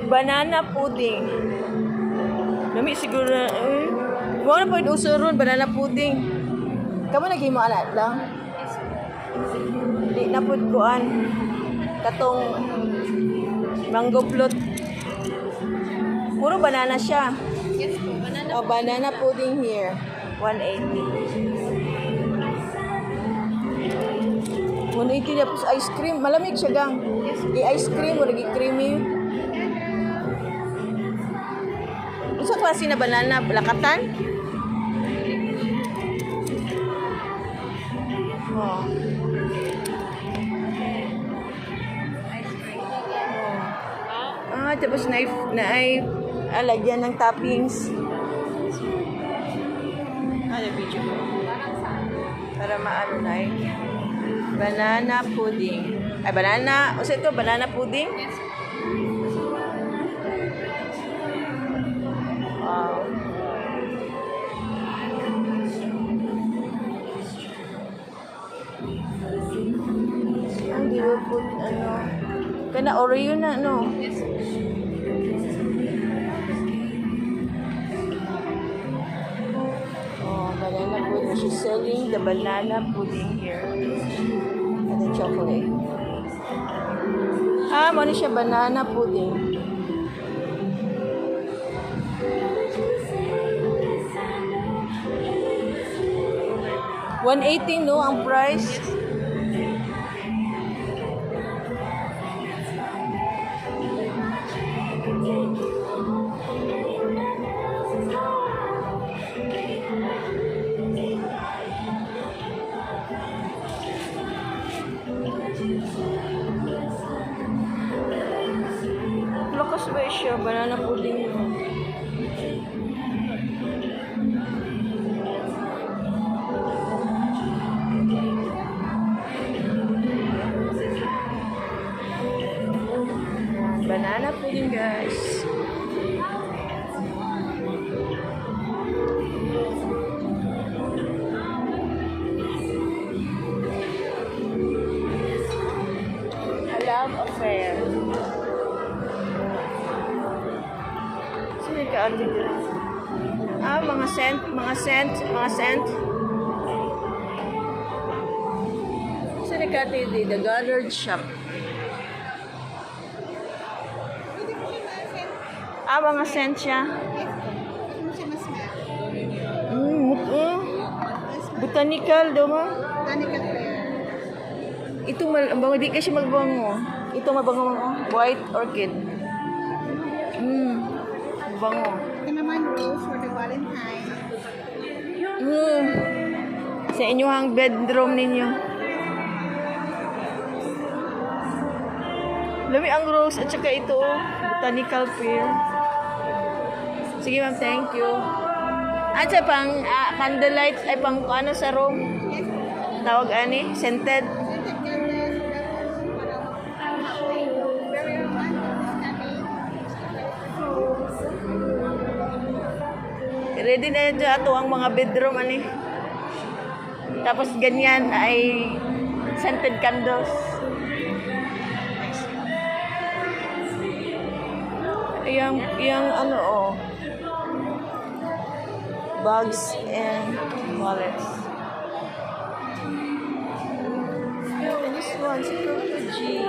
Banana pudding. Lami siguro mo na pwede usuron banana pudding. Kamu naging mo anak lang? Di na pud kuan. Katong mango float. Puro banana siya. Yes po, banana. Oh, banana pudding here. 180. 180 na po sa ice cream. Malamig siya gang. I-ice cream o naging creamy. Isa klase na banana, lakatan? Oh. Tapos na ay lagyan ng toppings. Video ko. Para maano na banana pudding. Ay, banana. O sa ito, banana pudding? Yes. Wow. Ang di ba po, ano, kana Oreo na, no? Yes. Oh, banana pudding. She's selling the banana pudding here. And the chocolate. Ano siya, banana pudding. $180, no, ang price. Lakas ba siya? Banana pudding mo. Banana pudding, guys. A love affair. Sino ka dito? Mga scent. Sino ka dito? The Goddard Shop. Mga scent siya. Ano siya mas Botanical, daw mo? Botanical prayer. Ito, bango, di kasi magbango. Ito mabango, white orchid. Bango. Ito naman rose for the Valentine. Sa inyong bedroom ninyo. Lami ang rose at saka ito, botanical pear. Sige ma'am, thank you. At sa pang candlelight ay pang ano sa room. Tawag ani, scented. Ready na yun ato ang mga bedroom ani. Tapos ganyan ay scented candles. Yung ano bags and wallets. This one, si Coco G.